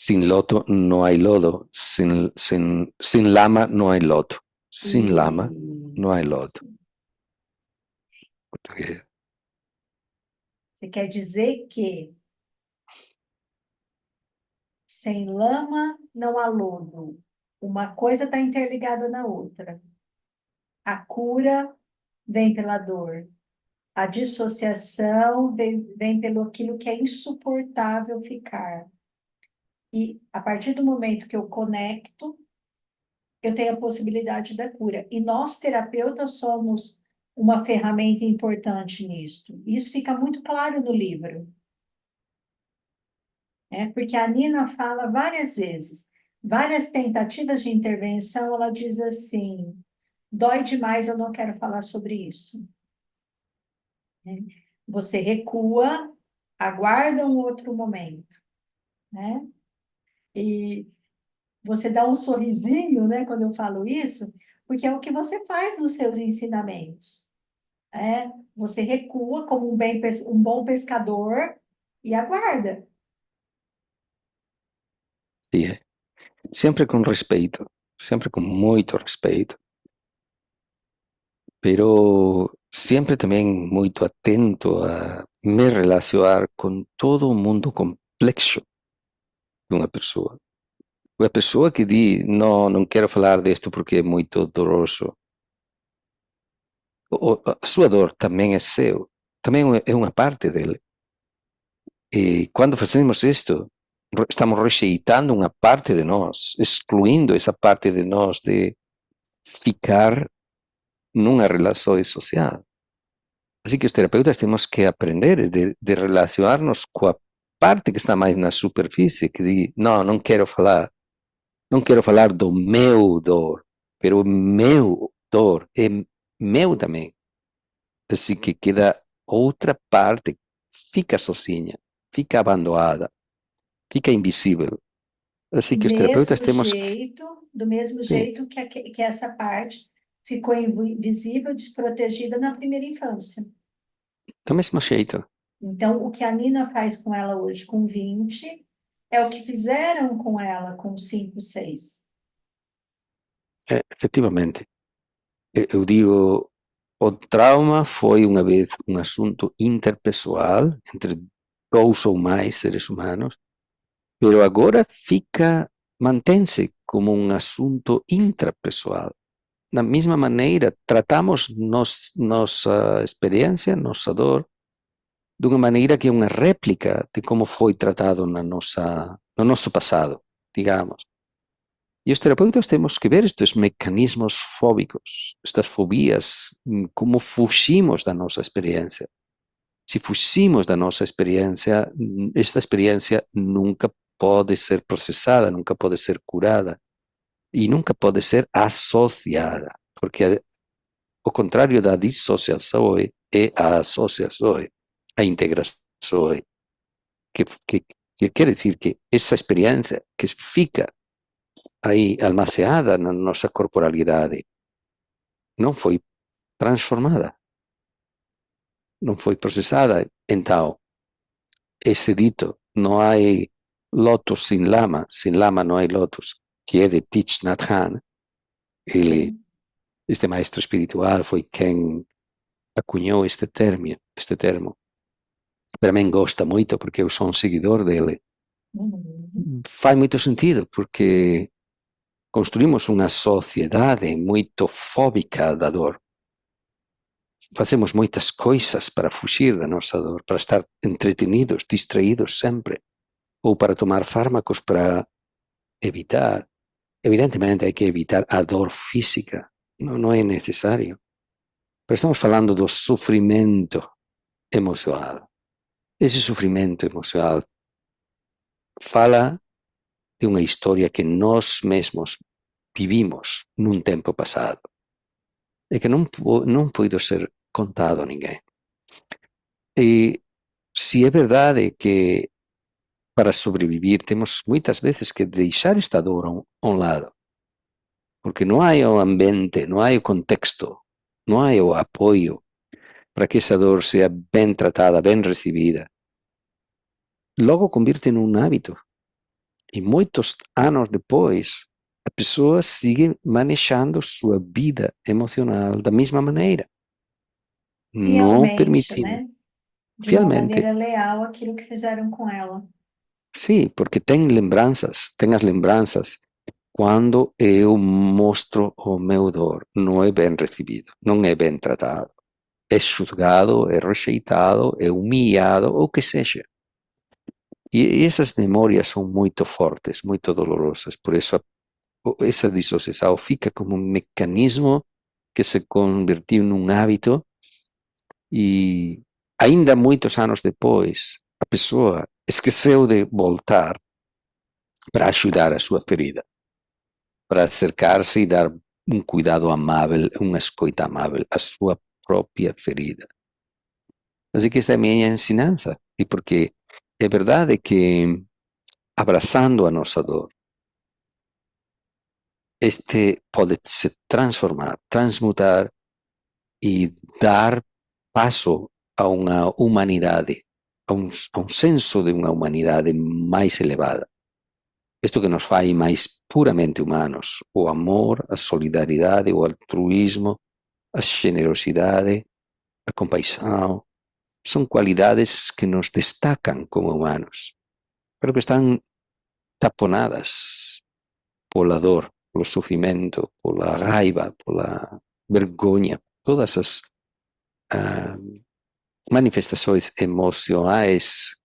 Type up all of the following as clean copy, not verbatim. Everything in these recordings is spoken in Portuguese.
Sin loto no hay lodo, sin lama no hay loto, sin lama no hay lodo. Isso. Português. Você quer dizer que sem lama não há lodo. Uma coisa está interligada na outra. A cura vem pela dor. A dissociação vem pelo aquilo que é insuportável ficar. E a partir do momento que eu conecto, eu tenho a possibilidade da cura. E nós, terapeutas, somos uma ferramenta importante nisto. Isso fica muito claro no livro, né? Porque a Nina fala várias vezes, várias tentativas de intervenção, ela diz assim: dói demais, eu não quero falar sobre isso. Né? Você recua, aguarda um outro momento, né? E você dá um sorrisinho, né, quando eu falo isso, porque é o que você faz nos seus ensinamentos. Você recua como um bom pescador e aguarda. Sí, sempre com respeito, sempre com muito respeito, pero sempre também muito atento a me relacionar com todo o mundo complexo de uma pessoa. A pessoa que diz, não, não quero falar disto porque é muito doloroso, a sua dor também é seu, também é uma parte dele. E quando fazemos isto, estamos rejeitando uma parte de nós, excluindo essa parte de nós de ficar numa relação social. Assim que os terapeutas temos que aprender de relacionar-nos com a parte que está mais na superfície, que diz, não, não quero falar do meu dor, pero o meu dor é meu também. Assim que queda outra parte, fica sozinha, fica abandonada, fica invisível. Assim que os terapeutas temos que, Do mesmo sim, jeito que essa parte ficou invisível, desprotegida na primeira infância. do mesmo jeito, Então, o que a Nina faz com ela hoje com 20 é o que fizeram com ela com 5, 6. efetivamente. Eu digo, o trauma foi uma vez um assunto interpessoal entre dois ou mais seres humanos, pero agora mantém-se como um assunto intrapessoal. Da mesma maneira, tratamos nossa experiência, nossa dor, de uma maneira que é uma réplica de como foi tratado no nosso passado, digamos. E os terapeutas temos que ver estes mecanismos fóbicos, estas fobias, como fugimos da nossa experiência. Se fugimos da nossa experiência, esta experiência nunca pode ser processada, nunca pode ser curada e nunca pode ser associada, porque o contrário da dissociação é a associação, a integração, que, que, que quer dizer que essa experiência que fica aí almacenada na nossa corporalidade não foi transformada, não foi processada. Então, esse dito, não há lotus sem lama não há lotus, que é de Thich Nhat Hanh, ele, Sim. este maestro espiritual, foi quem acunhou este termo. Para mim gosta muito, porque eu sou um seguidor dele. Uhum. Faz muito sentido, porque construímos uma sociedade muito fóbica da dor. Fazemos muitas coisas para fugir da nossa dor, para estar entretenidos, distraídos sempre, ou para tomar fármacos para evitar. Evidentemente, hay que evitar a dor física, não é necessário. Pero estamos falando do sofrimento emocional. Esse sofrimento emocional fala de uma história que nós mesmos vivimos num tempo passado e que não pode ser contado a ninguém. E se é verdade que para sobreviver temos muitas vezes que deixar esta dor a um lado, porque não há o ambiente, não há o contexto, não há o apoio para que essa dor seja bem tratada, bem recebida. Logo convierte em um hábito. E muitos anos depois, a pessoa sigue manejando sua vida emocional da mesma maneira, não Fielmente, permitindo, né? De uma fielmente. maneira leal aquilo que fizeram com ela. Sim, porque tem as lembranças. Quando eu mostro o meu dor, não é bem recebido, não é bem tratado. É julgado, é rejeitado, é humilhado, ou o que seja. E essas memórias são muito fortes, muito dolorosas. Por isso, essa dissociação fica como um mecanismo que se convertiu num hábito e ainda muitos anos depois, a pessoa esqueceu de voltar para ajudar a sua ferida, para acercar-se e dar um cuidado amável, uma escuta amável à sua própria ferida. Assim que esta é a minha ensinança, e porque é verdade que abraçando a nossa dor, este pode se transformar, transmutar e dar passo a uma humanidade, a um senso de uma humanidade mais elevada. Isto que nos faz mais puramente humanos, o amor, a solidariedade, o altruísmo, a generosidade, a compaixão, são qualidades que nos destacam como humanos, pero que están taponadas pola dor, polo sofrimento, pola raiva, pola vergonha, todas as ah, manifestações emocionais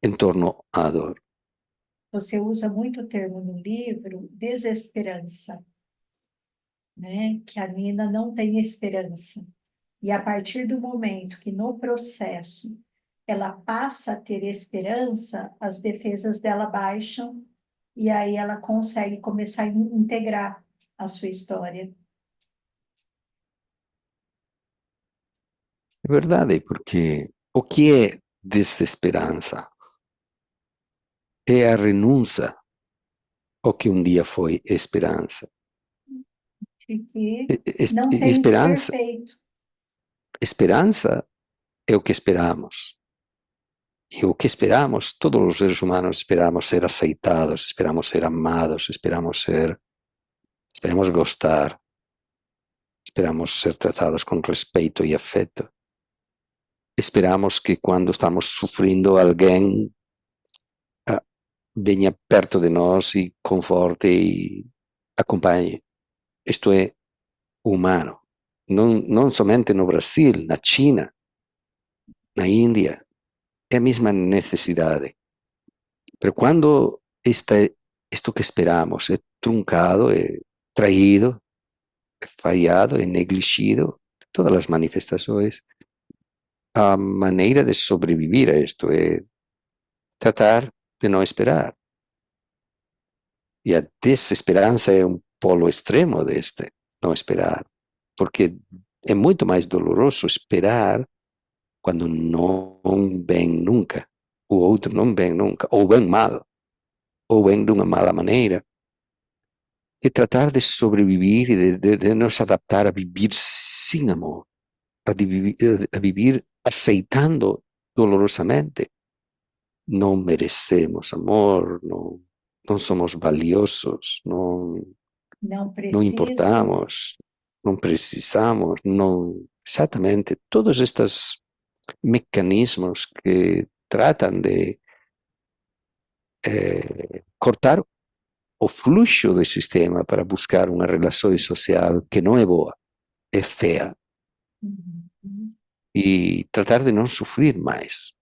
em torno à dor. Você usa muito o termo no livro desesperança, né? Que a Nina não tem esperança. E a partir do momento que no processo ela passa a ter esperança, as defesas dela baixam e aí ela consegue começar a integrar a sua história. É verdade, porque o que é desesperança? É a renúncia ao que um dia foi esperança. E que não tem que ser Esperança, feito. esperança é o que esperamos. E o que esperamos, todos os seres humanos esperamos ser aceitados, esperamos ser amados, esperamos gostar, esperamos ser tratados com respeito e afeto. Esperamos que quando estamos sofrendo alguém venha perto de nós e conforte e acompanhe. Isto é humano. Não somente no Brasil, na China, na Índia, é a mesma necessidade. Pero quando isto que esperamos é truncado, é traído, é falhado, é negligido, todas as manifestações, a maneira de sobreviver a isto é tratar de não esperar. E a desesperança é um polo extremo deste, não esperar. Porque é muito mais doloroso esperar quando não vem nunca. O outro não vem nunca, ou vem mal, ou vem de uma mala maneira. E tratar de sobreviver e de nos adaptar a viver sem amor, a viver aceitando dolorosamente. Não merecemos amor, não somos valiosos, Não não preciso, importamos, não precisamos, não. Exatamente, todos estes mecanismos que tratam de cortar o fluxo do sistema para buscar uma relação social que não é boa, é feia, uhum, e tratar de não sofrer mais.